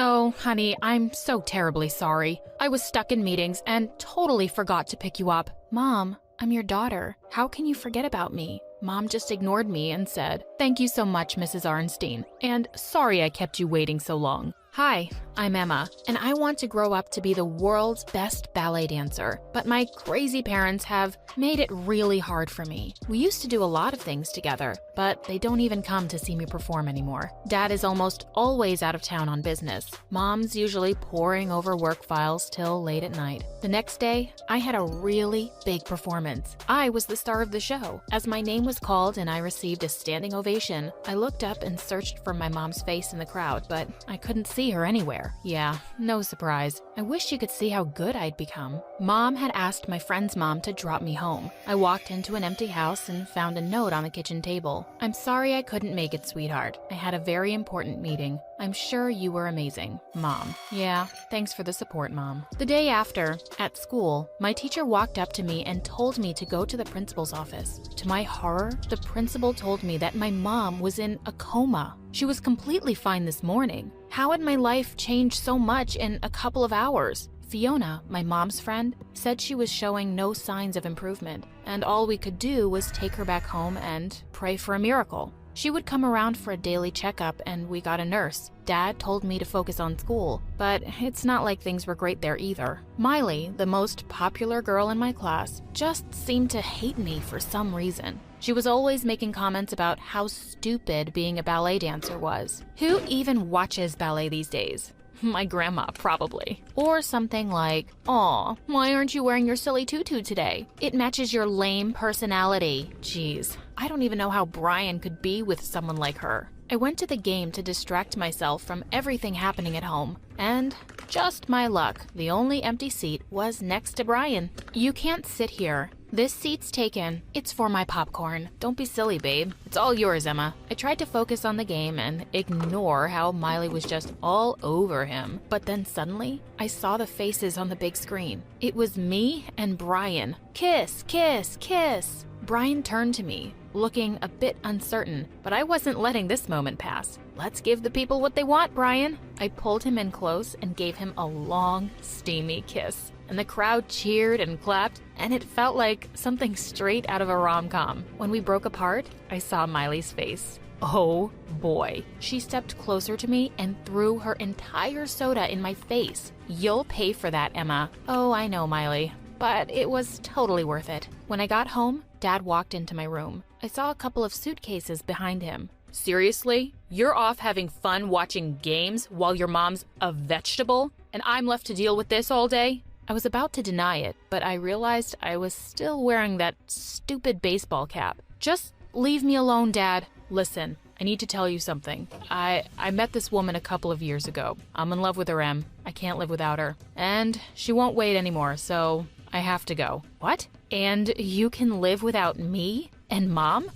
Oh, honey, I'm so terribly sorry. I was stuck in meetings and totally forgot to pick you up. Mom, I'm your daughter. How can you forget about me? Mom just ignored me and said, "Thank you so much, Mrs. Arnstein, and sorry I kept you waiting so long." Hi, I'm Emma, and I want to grow up to be the world's best ballet dancer, but my crazy parents have made it really hard for me. We used to do a lot of things together, but they don't even come to see me perform anymore. Dad is almost always out of town on business. Mom's usually poring over work files till late at night. The next day, I had a really big performance. I was the star of the show. As my name was called and I received a standing ovation, I looked up and searched for my mom's face in the crowd, but I couldn't see her anywhere. Yeah, no surprise. I wish you could see how good I'd become. Mom had asked my friend's mom to drop me home. I walked into an empty house and found a note on the kitchen table. "I'm sorry I couldn't make it, sweetheart. I had a very important meeting. I'm sure you were amazing, Mom." Yeah, thanks for the support, Mom. The day after, at school, my teacher walked up to me and told me to go to the principal's office. To my horror, the principal told me that my mom was in a coma. She was completely fine this morning. How had my life changed so much in a couple of hours? Fiona, my mom's friend, said she was showing no signs of improvement, and all we could do was take her back home and pray for a miracle. She would come around for a daily checkup, and we got a nurse. Dad told me to focus on school, but it's not like things were great there either. Miley, the most popular girl in my class, just seemed to hate me for some reason. She was always making comments about how stupid being a ballet dancer was. Who even watches ballet these days? My grandma, probably. Or something like, "Aw, why aren't you wearing your silly tutu today? It matches your lame personality." Jeez, I don't even know how Brian could be with someone like her. I went to the game to distract myself from everything happening at home, and just my luck, the only empty seat was next to Brian. "You can't sit here. This seat's taken. It's for my popcorn. Don't be silly, babe. It's all yours, Emma." I tried to focus on the game and ignore how Miley was just all over him. But then suddenly, I saw the faces on the big screen. It was me and Brian. Kiss, kiss, kiss. Brian turned to me, looking a bit uncertain, but I wasn't letting this moment pass. "Let's give the people what they want, Brian." I pulled him in close and gave him a long, steamy kiss. And the crowd cheered and clapped, and it felt like something straight out of a rom-com. When we broke apart, I saw Miley's face. Oh boy. She stepped closer to me and threw her entire soda in my face. "You'll pay for that, Emma." "Oh, I know, Miley. But it was totally worth it." When I got home, Dad walked into my room. I saw a couple of suitcases behind him. "Seriously? You're off having fun watching games while your mom's a vegetable? And I'm left to deal with this all day?" I was about to deny it, but I realized I was still wearing that stupid baseball cap. "Just leave me alone, Dad. Listen, I need to tell you something. I met this woman a couple of years ago. I'm in love with her, Em. I can't live without her. And she won't wait anymore, so I have to go." "What? And you can live without me and Mom?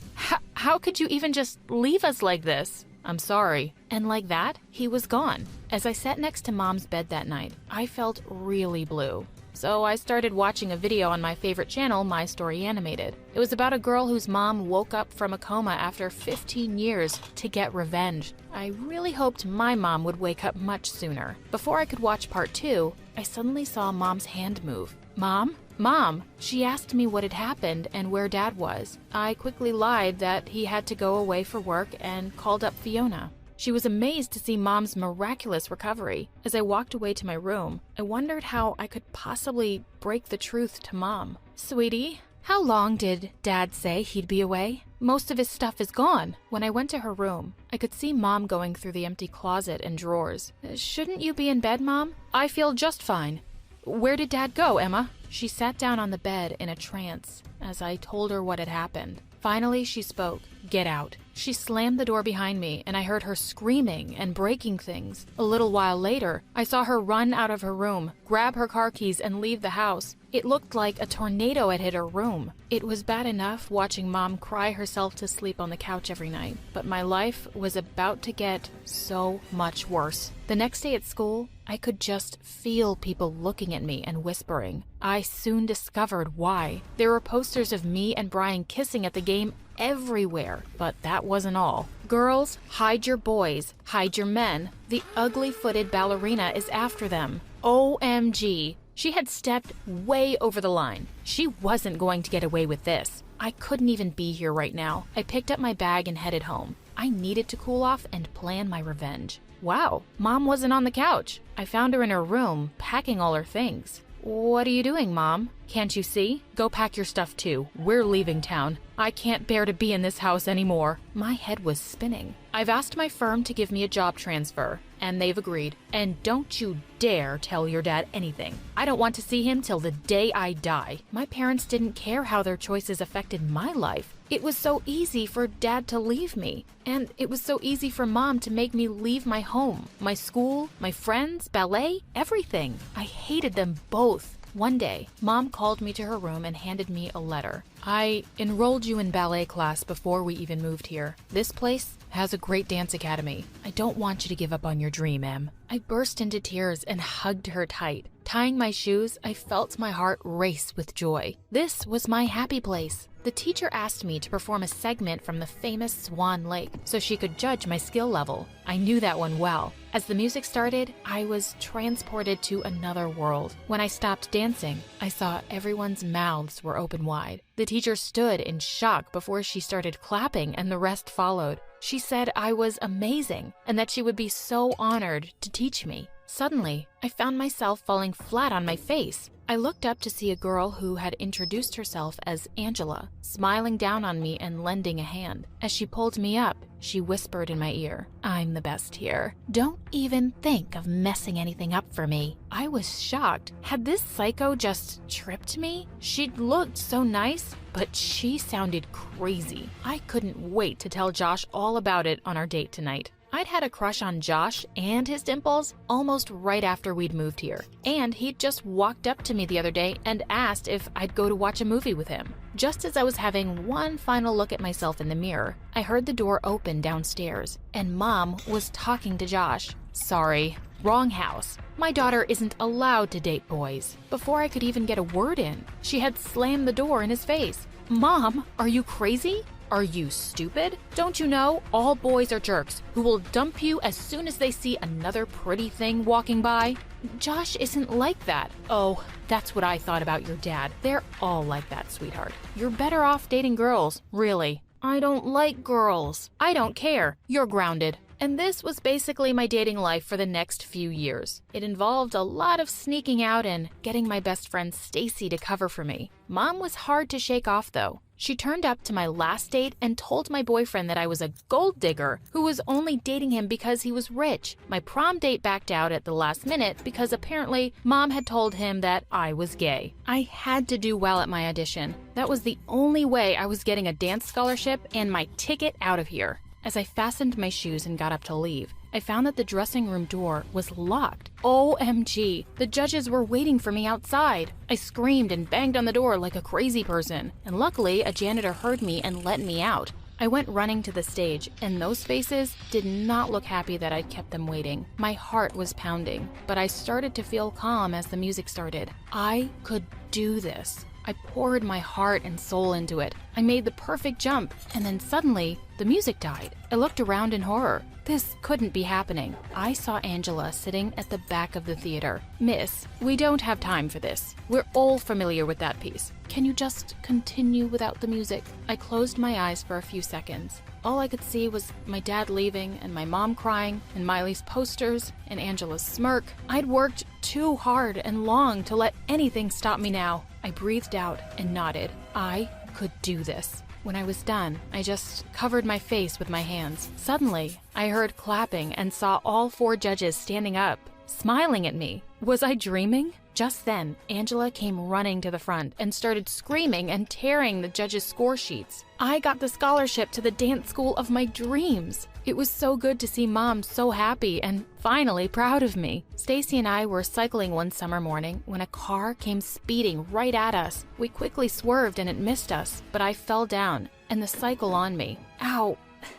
How could you even just leave us like this?" "I'm sorry." And like that, he was gone. As I sat next to Mom's bed that night, I felt really blue. So I started watching a video on my favorite channel, My Story Animated. It was about a girl whose mom woke up from a coma after 15 years to get revenge. I really hoped my mom would wake up much sooner. Before I could watch part 2, I suddenly saw Mom's hand move. "Mom? Mom!" She asked me what had happened and where Dad was. I quickly lied that he had to go away for work and called up Fiona. She was amazed to see Mom's miraculous recovery. As I walked away to my room, I wondered how I could possibly break the truth to Mom. "Sweetie, how long did Dad say he'd be away? Most of his stuff is gone." When I went to her room, I could see Mom going through the empty closet and drawers. "Shouldn't you be in bed, Mom?" "I feel just fine." "Where did Dad go, Emma?" She sat down on the bed in a trance as I told her what had happened. Finally, she spoke. "Get out." She slammed the door behind me, and I heard her screaming and breaking things. A little while later, I saw her run out of her room, grab her car keys, and leave the house. It looked like a tornado had hit her room. It was bad enough watching Mom cry herself to sleep on the couch every night, but my life was about to get so much worse. The next day at school, I could just feel people looking at me and whispering. I soon discovered why. There were posters of me and Brian kissing at the game everywhere. But that wasn't all. Girls, hide your boys, hide your men. The ugly-footed ballerina is after them. OMG. She had stepped way over the line. She wasn't going to get away with this. I couldn't even be here right now. I picked up my bag and headed home. I needed to cool off and plan my revenge. Wow, Mom wasn't on the couch. I found her in her room, packing all her things. What are you doing, Mom? Can't you see? Go pack your stuff too. We're leaving town. I can't bear to be in this house anymore. My head was spinning. I've asked my firm to give me a job transfer, and they've agreed. And don't you dare tell your dad anything. I don't want to see him till the day I die. My parents didn't care how their choices affected my life. It was so easy for Dad to leave me. And it was so easy for Mom to make me leave my home, my school, my friends, ballet, everything. I hated them both. One day, Mom called me to her room and handed me a letter. I enrolled you in ballet class before we even moved here. This place has a great dance academy. I don't want you to give up on your dream, Em. I burst into tears and hugged her tight. Tying my shoes, I felt my heart race with joy. This was my happy place. The teacher asked me to perform a segment from the famous Swan Lake so she could judge my skill level. I knew that one well. As the music started, I was transported to another world. When I stopped dancing, I saw everyone's mouths were open wide. The teacher stood in shock before she started clapping, and the rest followed. She said I was amazing and that she would be so honored to teach me. Suddenly, I found myself falling flat on my face. I looked up to see a girl who had introduced herself as Angela, smiling down on me and lending a hand. As she pulled me up, she whispered in my ear, "I'm the best here. Don't even think of messing anything up for me." I was shocked. Had this psycho just tripped me? She'd looked so nice, but she sounded crazy. I couldn't wait to tell Josh all about it on our date tonight. I'd had a crush on Josh and his dimples almost right after we'd moved here. And he'd just walked up to me the other day and asked if I'd go to watch a movie with him. Just as I was having one final look at myself in the mirror, I heard the door open downstairs, and Mom was talking to Josh. Sorry, wrong house. My daughter isn't allowed to date boys. Before I could even get a word in, she had slammed the door in his face. Mom, are you crazy? Are you stupid? Don't you know all boys are jerks who will dump you as soon as they see another pretty thing walking by? Josh isn't like that. Oh, that's what I thought about your dad. They're all like that, sweetheart. You're better off dating girls, really. I don't like girls. I don't care. You're grounded. And this was basically my dating life for the next few years. It involved a lot of sneaking out and getting my best friend Stacy to cover for me. Mom was hard to shake off though. She turned up to my last date and told my boyfriend that I was a gold digger who was only dating him because he was rich. My prom date backed out at the last minute because apparently Mom had told him that I was gay. I had to do well at my audition. That was the only way I was getting a dance scholarship and my ticket out of here. As I fastened my shoes and got up to leave, I found that the dressing room door was locked. OMG, the judges were waiting for me outside. I screamed and banged on the door like a crazy person, and luckily a janitor heard me and let me out. I went running to the stage, and those faces did not look happy that I'd kept them waiting. My heart was pounding, but I started to feel calm as the music started. I could do this. I poured my heart and soul into it. I made the perfect jump, and then suddenly, the music died. I looked around in horror. This couldn't be happening. I saw Angela sitting at the back of the theater. "Miss, we don't have time for this. We're all familiar with that piece. Can you just continue without the music?" I closed my eyes for a few seconds. All I could see was my dad leaving and my mom crying and Miley's posters and Angela's smirk. I'd worked too hard and long to let anything stop me now. I breathed out and nodded. I could do this. When I was done, I just covered my face with my hands. Suddenly, I heard clapping and saw all 4 judges standing up, smiling at me. Was I dreaming? Just then, Angela came running to the front and started screaming and tearing the judges' score sheets. I got the scholarship to the dance school of my dreams. It was so good to see Mom so happy and finally proud of me. Stacy and I were cycling one summer morning when a car came speeding right at us. We quickly swerved and it missed us, but I fell down and the cycle on me. Ow!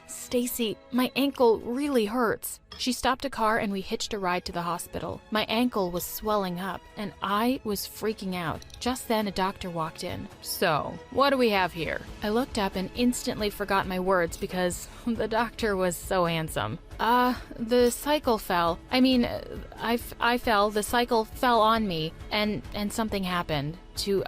Stacy, my ankle really hurts. She stopped a car and we hitched a ride to the hospital. My ankle was swelling up and I was freaking out. Just then a doctor walked in. So, what do we have here? I looked up and instantly forgot my words because the doctor was so handsome. The cycle fell. I fell, the cycle fell on me and something happened to,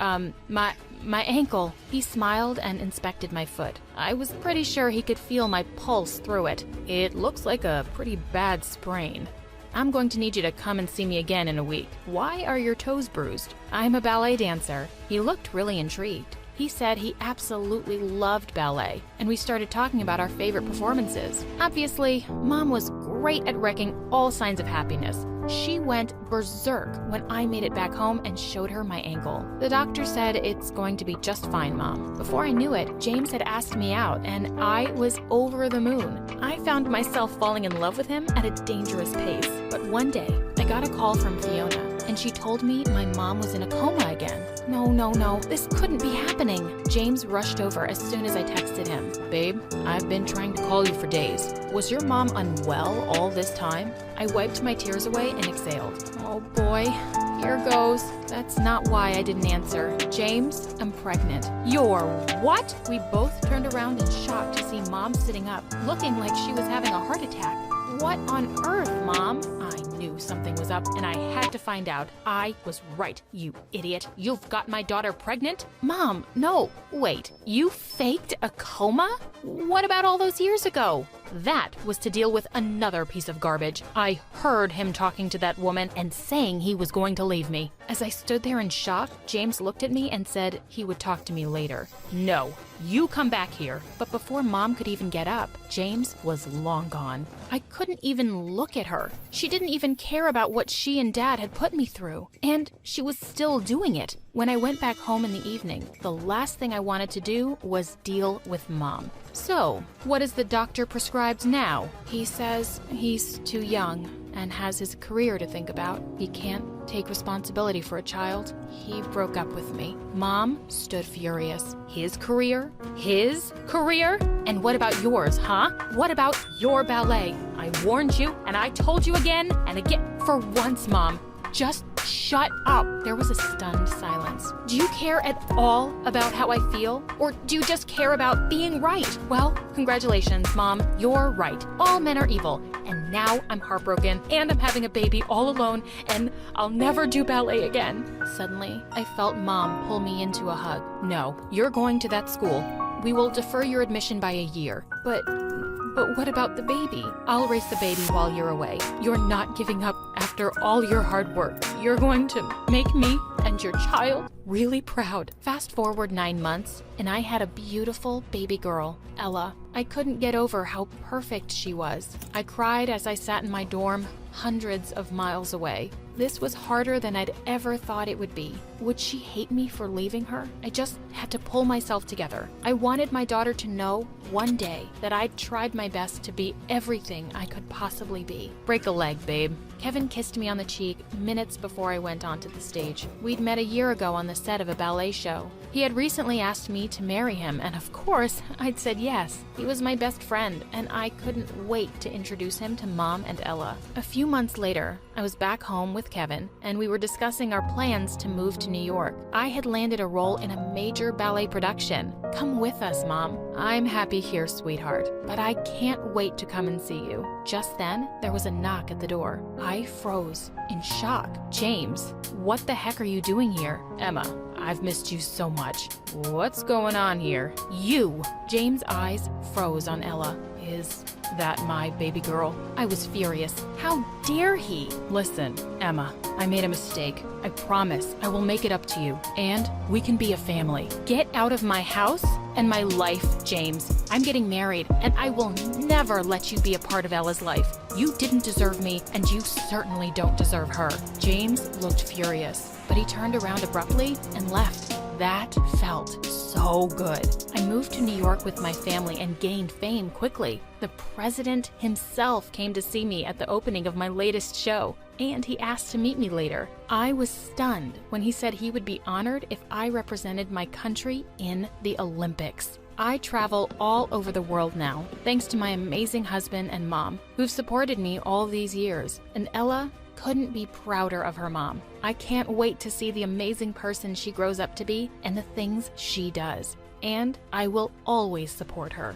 my ankle. He smiled and inspected my foot. I was pretty sure he could feel my pulse through it. It looks like a pretty bad sprain. I'm going to need you to come and see me again in a week. Why are your toes bruised? I'm a ballet dancer. He looked really intrigued. He said he absolutely loved ballet, and we started talking about our favorite performances. Obviously, Mom was great at wrecking all signs of happiness. She went berserk when I made it back home and showed her my ankle. The doctor said it's going to be just fine, Mom. Before I knew it, James had asked me out, and I was over the moon. I found myself falling in love with him at a dangerous pace. But one day, I got a call from Fiona, and she told me my mom was in a coma again. No, this couldn't be happening. James rushed over as soon as I texted him. Babe, I've been trying to call you for days. Was your mom unwell all this time? I wiped my tears away and exhaled. Oh boy, here goes. That's not why I didn't answer. James, I'm pregnant. You're what? We both turned around in shock to see Mom sitting up, looking like she was having a heart attack. What on earth, Mom? I knew something was up, and I had to find out. I was right, you idiot. You've got my daughter pregnant? Mom, no. Wait, you faked a coma? What about all those years ago? That was to deal with another piece of garbage. I heard him talking to that woman and saying he was going to leave me. As I stood there in shock, James looked at me and said he would talk to me later. No, you come back here. But before Mom could even get up, James was long gone. I couldn't even look at her. She didn't even care about what she and Dad had put me through. And she was still doing it. When I went back home in the evening, the last thing I wanted to do was deal with Mom. So, what is the doctor prescribed now? He says he's too young and has his career to think about. He can't take responsibility for a child. He broke up with me. Mom stood furious. His career? His career? And what about yours, huh? What about your ballet? I warned you, and I told you again and again. For once, Mom, just shut up. There was a stunned silence. Do you care at all about how I feel? Or do you just care about being right? Well, congratulations, Mom. You're right. All men are evil. And now I'm heartbroken, and I'm having a baby all alone, and I'll never do ballet again. Suddenly, I felt Mom pull me into a hug. No, you're going to that school. We will defer your admission by a year. But what about the baby? I'll raise the baby while you're away. You're not giving up after all your hard work. You're going to make me and your child really proud. Fast forward 9 months, and I had a beautiful baby girl, Ella. I couldn't get over how perfect she was. I cried as I sat in my dorm, hundreds of miles away. This was harder than I'd ever thought it would be. Would she hate me for leaving her? I just had to pull myself together. I wanted my daughter to know one day that I'd tried my best to be everything I could possibly be. Break a leg, babe. Kevin kissed me on the cheek minutes before I went onto the stage. We'd met a year ago on the set of a ballet show. He had recently asked me to marry him, and of course, I'd said yes. He was my best friend, and I couldn't wait to introduce him to Mom and Ella. A few months later, I was back home with Kevin, and we were discussing our plans to move to New York. I had landed a role in a major ballet production. Come with us, Mom. I'm happy here, sweetheart, but I can't wait to come and see you. Just then, there was a knock at the door. I froze in shock. James, what the heck are you doing here? Emma, I've missed you so much. What's going on here? You! James' eyes froze on Ella. Is that my baby girl? I was furious. How dare he? Listen, Emma, I made a mistake. I promise I will make it up to you, and we can be a family. Get out of my house and my life, James. I'm getting married, and I will never let you be a part of Ella's life. You didn't deserve me, and you certainly don't deserve her. James looked furious, but he turned around abruptly and left. That felt so good. I moved to New York with my family and gained fame quickly. The president himself came to see me at the opening of my latest show, and he asked to meet me later. I was stunned when he said he would be honored if I represented my country in the Olympics. I travel all over the world now, thanks to my amazing husband and mom, who've supported me all these years. And Ella couldn't be prouder of her mom. I can't wait to see the amazing person she grows up to be and the things she does. And I will always support her.